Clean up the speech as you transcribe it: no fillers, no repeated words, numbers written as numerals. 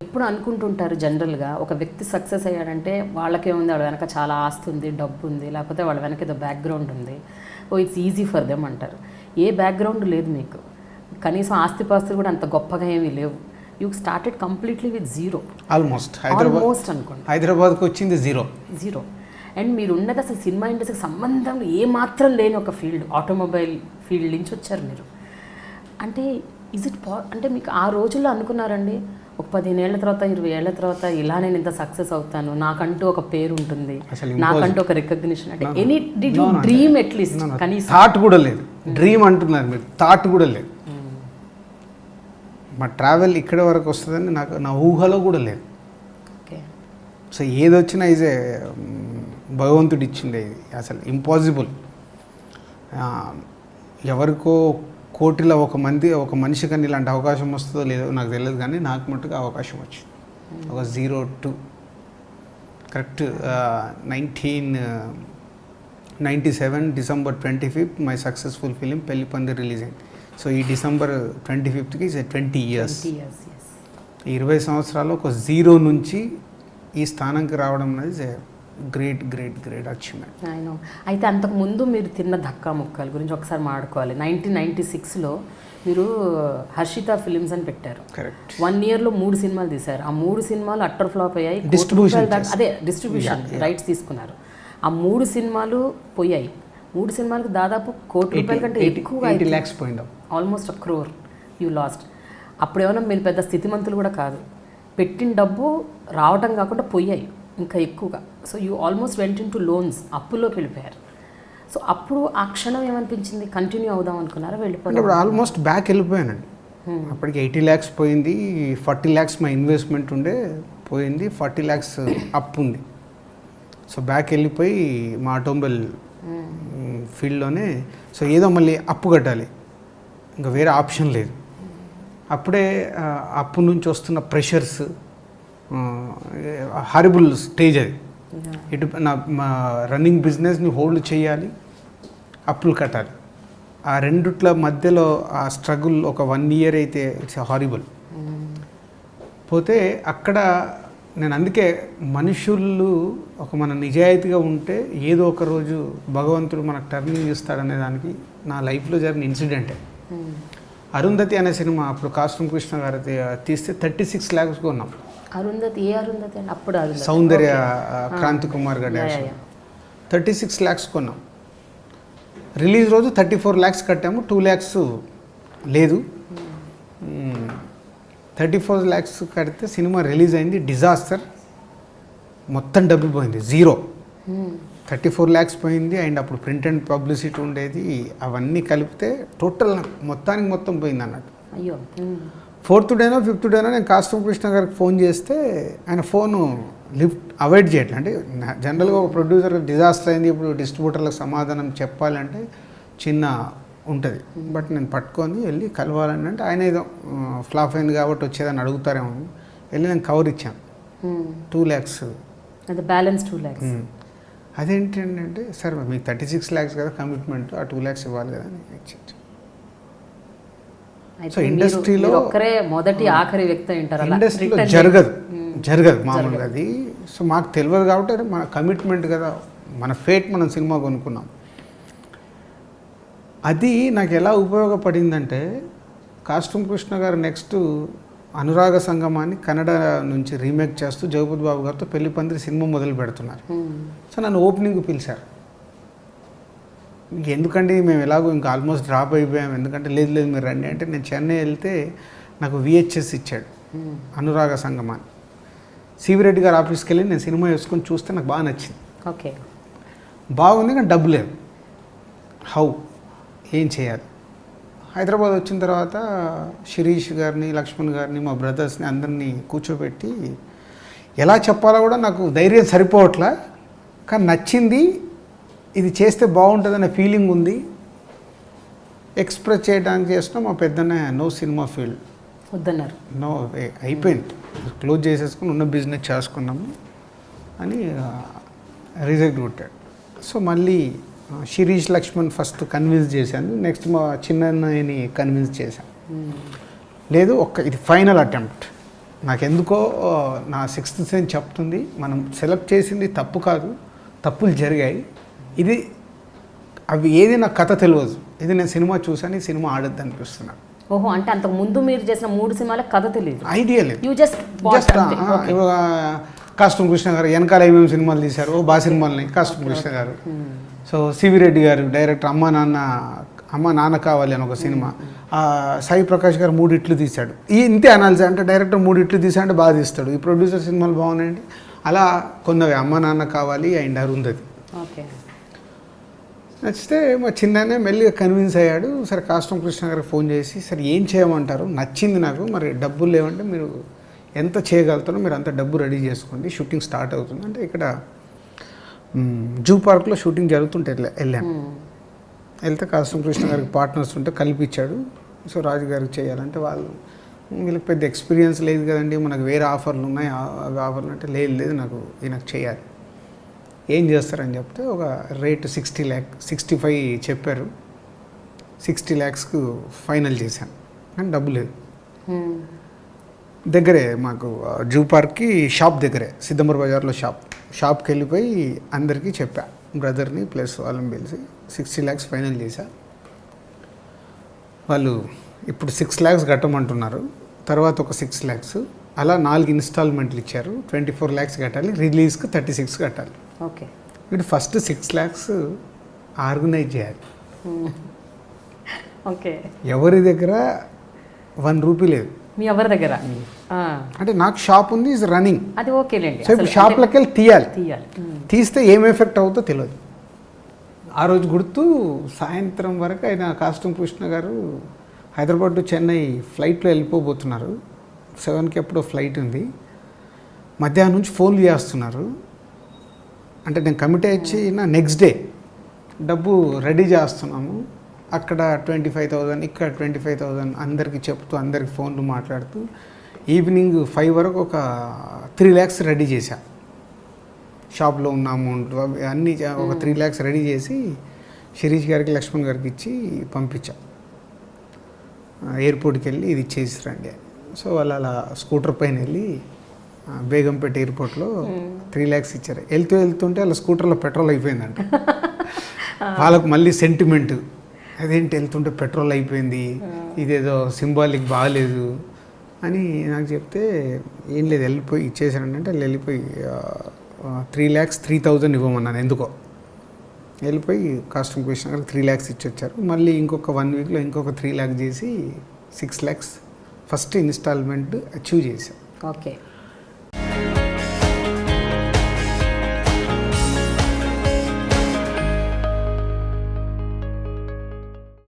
ఎప్పుడు అనుకుంటుంటారు జనరల్గా ఒక వ్యక్తి సక్సెస్ అయ్యాడంటే వాళ్ళకేముంది, వాళ్ళ వెనక చాలా ఆస్తి ఉంది, డబ్బు ఉంది, లేకపోతే వాళ్ళ వెనక ఏదో బ్యాక్గ్రౌండ్ ఉంది, oh it's easy for them అంటారు. ఏ బ్యాక్గ్రౌండ్ లేదు మీకు, కనీసం ఆస్తిపాస్తులు కూడా అంత గొప్పగా ఏమీ లేవు. You started completely with zero. Almost అనుకోండి హైదరాబాద్కి వచ్చింది జీరో. అండ్ మీరు ఉన్నది అసలు సినిమా ఇండస్ట్రీకి సంబంధం ఏమాత్రం లేని ఒక ఫీల్డ్, ఆటోమొబైల్ ఫీల్డ్ నుంచి వచ్చారు మీరు. అంటే అంటే మీకు ఆ రోజుల్లో అనుకున్నారండి ఒక 15 ఏళ్ల తర్వాత 20 ఏళ్ల తర్వాత ఇలా నేను ఇంత సక్సెస్ అవుతాను, నాకంటూ ఒక పేరు ఉంటుంది, నాకంటూ ఒక రికగ్నిషన్, అంటే any did you dream at least? కనీసం థాట్ కూడా లేదు. డ్రీమ్ అంటున్నారు మీరు, థాట్ కూడా లేదు. మా ట్రావెల్ ఇక్కడ వరకు వస్తుందని నాకు నా ఊహలో కూడా లేదు. సో ఏదొచ్చినా ఇదే భగవంతుడు ఇచ్చిండే, ఇది అసలు ఇంపాసిబుల్. ఎవరికో కోటిలో ఒక మనిషి కానీ ఇలాంటి అవకాశం వస్తుందో లేదో నాకు తెలియదు, కానీ నాకు మట్టుకు అవకాశం వచ్చింది. ఒక 02 correct 1997 December 25th my successful film పెళ్లి పందిరి రిలీజ్ అయింది. సో ఈ December 25th 20 years. ఈ 20 సంవత్సరాలు ఒక 0 నుంచి ఈ స్థానంకి రావడం అనేది గ్రేట్ అచీవ్మెంట్. అయితే అంతకుముందు మీరు తిన్న ధక్కా ముక్కల గురించి ఒకసారి మాట్లాడుకోవాలి. 1996లో మీరు హర్షిత ఫిలిమ్స్ అని పెట్టారు. కరెక్ట్. 1 yearలో 3 సినిమాలు తీశారు. ఆ 3 సినిమాలు అట్టర్ ఫ్లాప్ అయ్యాయి. డిస్ట్రిబ్యూషన్ రైట్స్ తీసుకున్నారు. ఆ 3 సినిమాలు పోయాయి. 3 సినిమాలకు దాదాపు ₹1,00,00,000 కంటే ఎక్కువ, 80 lakhs పోయింది, ఆల్మోస్ట్ 1 crore యూ లాస్ట్. అప్పుడు ఏమన్నా మీరు పెద్ద స్థితిమంతులు కూడా కాదు, పెట్టిన డబ్బు రావటం కాకుండా పోయాయి ఇంకా ఎక్కువగా. So you almost went in to loans, అప్పుల్లోకి వెళ్ళిపోయారు. సో అప్పుడు ఆ క్షణం ఏమనిపించింది, కంటిన్యూ అవుదాం అనుకున్నారా, వెళ్ళిపోయారు? ఇప్పుడు ఆల్మోస్ట్ బ్యాక్ వెళ్ళిపోయానండి. అప్పటికి 80 lakhs పోయింది, 40 lakhs మా ఇన్వెస్ట్మెంట్ ఉండే పోయింది, 40 lakhs అప్పు ఉంది. సో బ్యాక్ వెళ్ళిపోయి మా ఆటోమొబైల్ ఫీల్డ్లోనే, సో ఏదో మళ్ళీ అప్పు కట్టాలి, ఇంకా వేరే ఆప్షన్ లేదు. అప్పుడే అప్పు నుంచి వస్తున్న ప్రెషర్స్, హారిబుల్ స్టేజ్ అది. ఇటు మా రన్నింగ్ బిజినెస్ని హోల్డ్ చేయాలి, అప్పులు కట్టాలి. ఆ రెండిట్ల మధ్యలో ఆ స్ట్రగుల్ ఒక 1 year అయితే ఇట్స్ హారిబుల్. పోతే అక్కడ నేను అందుకే మనుషులు మన నిజాయితీగా ఉంటే ఏదో ఒక రోజు భగవంతుడు మనకు టర్నింగ్ ఇస్తాడనే దానికి నా లైఫ్లో జరిగిన ఇన్సిడెంటే. అరుంధతి అనే సినిమా అప్పుడు కాస్ట్యూమ్ కృష్ణ గారు తీస్తే 36 lakhs కొన్నాం. అరుంధతి అప్పుడు సౌందర్య క్రాంతి కుమార్ గారు 36 lakhs కొన్నాం. రిలీజ్ రోజు 34 lakhs కట్టాము, 2 lakhs లేదు. 34 lakhs కడితే సినిమా రిలీజ్ అయింది, డిజాస్టర్. మొత్తం డబ్బు పోయింది, 0. 34 lakhs పోయింది. అండ్ అప్పుడు ప్రింట్ అండ్ పబ్లిసిటీ ఉండేది, అవన్నీ కలిపితే టోటల్ మొత్తం పోయింది అన్నట్టు. అయ్యో. 4th డేనో 5th డేనో నేను కాస్ట్యూమ్ కృష్ణ గారికి ఫోన్ చేస్తే ఆయన ఫోను అవాయిడ్ చేయట్లేదు. అంటే జనరల్గా ఒక ప్రొడ్యూసర్ డిజాస్టర్ అయింది, ఇప్పుడు డిస్ట్రిబ్యూటర్లకు సమాధానం చెప్పాలంటే చిన్న ఉంటుంది. బట్ నేను పట్టుకొని వెళ్ళి కలవాలని అంటే ఆయన ఏదో ఫ్లాప్ అయింది కాబట్టి వచ్చేదని అడుగుతారేమో వెళ్ళి నేను కవర్ ఇచ్చాను. 2 lakhs బ్యాలెన్స్ 2 lakhs. అదేంటంటే సార్ మీకు 36 lakhs కదా కమిట్మెంట్, ఆ 2 lakhs ఇవ్వాలి కదా అని ఇచ్చాను. సో ఇండస్ట్రీలో మొదటి ఆఖరి వ్యక్తి ఇండస్ట్రీలో జరగదు మామూలుగా అది. సో మాకు తెలియదు కాబట్టి అది మన కమిట్మెంట్ కదా, మన ఫేట్, మనం సినిమా కొనుక్కున్నాం. అది నాకు ఎలా ఉపయోగపడిందంటే కాస్ట్యూమ్ కృష్ణ గారు నెక్స్ట్ అనురాగ సంగమాన్ని కన్నడ నుంచి రీమేక్ చేస్తూ జగపతి బాబు గారితో పెళ్లి పందిరి సినిమా మొదలు పెడుతున్నారు. సో నన్ను ఓపెనింగ్ పిలిచారు. ఎందుకంటే మేము ఎలాగో ఇంకా ఆల్మోస్ట్ డ్రాప్ అయిపోయాము, ఎందుకంటే లేదు మీరు రండి అంటే నేను చెన్నై వెళ్తే నాకు VHS ఇచ్చాడు అనురాగ సంగమాన్ని. సివిరెడ్డి గారు ఆఫీస్కి వెళ్ళి నేను సినిమా వేసుకొని చూస్తే నాకు బాగా నచ్చింది. ఓకే, బాగుంది, కానీ డబ్బు లేదు. ఏం చేయాలి? హైదరాబాద్ వచ్చిన తర్వాత శిరీష్ గారిని, లక్ష్మణ్ గారిని, మా బ్రదర్స్ని అందరినీ కూర్చోబెట్టి ఎలా చెప్పాలో కూడా నాకు ధైర్యం సరిపోవట్లా, కానీ నచ్చింది, ఇది చేస్తే బాగుంటుందనే ఫీలింగ్ ఉంది. ఎక్స్ప్రెస్ చేయడానికి చేసినా మా పెద్దనే నో సినిమా ఫీల్డ్ వద్దన్నారు. నో అయిపోయింది, క్లోజ్ చేసేసుకుని ఉన్న బిజినెస్ చేసుకున్నాము అని రిజెక్ట్ కొట్టాడు. సో మళ్ళీ శిరీష్ లక్ష్మణ్ ఫస్ట్ కన్విన్స్ చేశాను, నెక్స్ట్ మా చిన్నయ్యని కన్విన్స్ చేశాను. లేదు ఇది ఫైనల్ అటెంప్ట్. నాకెందుకో నా సిక్స్త్ సెన్స్ చెప్తుంది మనం సెలెక్ట్ చేసింది తప్పు కాదు, తప్పులు జరిగాయి, ఇది అవి ఏది నాకు కథ తెలియదు, ఇది నేను సినిమా చూసాను, ఈ సినిమా ఆడద్దు అనిపిస్తున్నాను. ఓహో, అంటే అంతకు ముందు మీరు చేసిన 3 సినిమాల కథ తెలియదు, ఐడియా లేదు. యూ జస్ట్ కాస్ట్యూమ్ కృష్ణ గారు వెనకాల ఏమేమి సినిమాలు తీశారు, బాగా సినిమాలని కాస్ట్యూమ్ కృష్ణ గారు. సో సివి రెడ్డి గారు డైరెక్టర్ అమ్మ నాన్న కావాలి అని ఒక సినిమా, సాయి ప్రకాష్ గారు 3 ఇట్లు తీశాడు. ఇంతే అనాల్సి, అంటే డైరెక్టర్ 3 ఇట్లు తీసాడంటే బాగా తీస్తాడు, ఈ ప్రొడ్యూసర్ సినిమాలు బాగున్నాయండి. అలా కొన్నవి అమ్మ నాన్న కావాలి అండ్ అరుంధతి. ఓకే, నచ్చితే మా చిన్ననే మెల్లిగా కన్విన్స్ అయ్యాడు. సరే కాస్ట్యూమ్ కృష్ణ గారికి ఫోన్ చేసి, సరే ఏం చేయమంటారు, నచ్చింది నాకు, మరి డబ్బులు లేవంటే మీరు ఎంత చేయగలుగుతారో మీరు అంత డబ్బు రెడీ చేసుకోండి, షూటింగ్ స్టార్ట్ అవుతుంది అంటే. ఇక్కడ జూ పార్క్లో షూటింగ్ జరుగుతుంటే వెళ్ళాను. వెళ్తే కాస్ట్యూమ్ కృష్ణ గారికి పార్ట్నర్స్ ఉంటే కల్పించాడు. సో రాజు గారికి చేయాలంటే వీళ్ళకి పెద్ద ఎక్స్పీరియన్స్ లేదు కదండి, మనకు వేరే ఆఫర్లు ఉన్నాయి, అవి ఆఫర్లు అంటే లేదు నాకు ఈయనకు చేయాలి, ఏం చేస్తారని చెప్తే ఒక రేటు 65 చెప్పారు. 60 lakhsకు ఫైనల్ చేశాను, కానీ డబ్బు లేదు. దగ్గరే మాకు జూ పార్క్కి షాప్ దగ్గరే, సిద్ధంబర్ బజార్లో షాప్కి వెళ్ళిపోయి అందరికీ చెప్పా, బ్రదర్ని ప్లస్ వాళ్ళని పిలిచి 60 lakhs ఫైనల్ చేశా. వాళ్ళు ఇప్పుడు 6 lakhs కట్టమంటున్నారు, తర్వాత ఒక 6 lakhs, అలా 4 ఇన్స్టాల్మెంట్లు ఇచ్చారు. 24 lakhs కట్టాలి, రిలీజ్కి 36 కట్టాలి. ఓకే, వీడు ఫస్ట్ 6 lakhs ఆర్గనైజ్ చేయాలి. ఓకే, ఎవరి దగ్గర 1 రూపీ లేదు, మీ ఎవరి దగ్గర, అంటే నాకు షాప్ ఉంది, ఈజ్ రన్నింగ్, అది ఓకేలేండి. సో ఇప్పుడు షాప్లోకి వెళ్ళి తీయాలి, తీస్తే ఏం ఎఫెక్ట్ అవుతుందో తెలియదు. ఆ రోజు గుర్తు సాయంత్రం వరకు ఆయన కాస్ట్యూమ్ కృష్ణ గారు హైదరాబాద్ టు చెన్నై ఫ్లైట్లో వెళ్ళిపోబోతున్నారు, 7కి ఎప్పుడో ఫ్లైట్ ఉంది. మధ్యాహ్నం నుంచి ఫోన్లు చేస్తున్నారు, అంటే నేను కమిట్ అయ్యి నెక్స్ట్ డే డబ్బు రెడీ చేస్తున్నాము, అక్కడ 25,000 ఇక్కడ 25,000 అందరికీ చెప్తూ అందరికి ఫోన్లు మాట్లాడుతూ ఈవినింగ్ 5 వరకు ఒక 3 lakhs రెడీ చేశా. షాప్లో ఉన్న అమౌంట్ అన్నీ ఒక 3 lakhs రెడీ చేసి శిరీష్ గారికి లక్ష్మణ్ గారికి ఇచ్చి పంపించా, ఎయిర్పోర్ట్కి వెళ్ళి ఇది ఇచ్చేసి రండి అని. సో వాళ్ళు అలా స్కూటర్ పైన వెళ్ళి బేగంపేట ఎయిర్పోర్ట్లో 3 lakhs ఇచ్చారు. వెళ్తుంటే వాళ్ళ స్కూటర్లో పెట్రోల్ అయిపోయిందంట. వాళ్ళకు మళ్ళీ సెంటిమెంట్, అదేంటి వెళ్తుంటే పెట్రోల్ అయిపోయింది, ఇదేదో సింబాలిక్ బాగాలేదు అని నాకు చెప్తే, ఏం లేదు వెళ్ళిపోయి ఇచ్చేసానంటే వాళ్ళు వెళ్ళిపోయి 3,03,000 ఇవ్వమన్నాను. ఎందుకో వెళ్ళిపోయి కాస్ట్యూమ్ కృష్ణ గారికి 3 lakhs ఇచ్చొచ్చారు. మళ్ళీ ఇంకొక 1 weekలో ఇంకొక 3 lakhs చేసి 6 lakhs ఫస్ట్ ఇన్స్టాల్మెంట్ అచీవ్ చేశాను. ఓకే.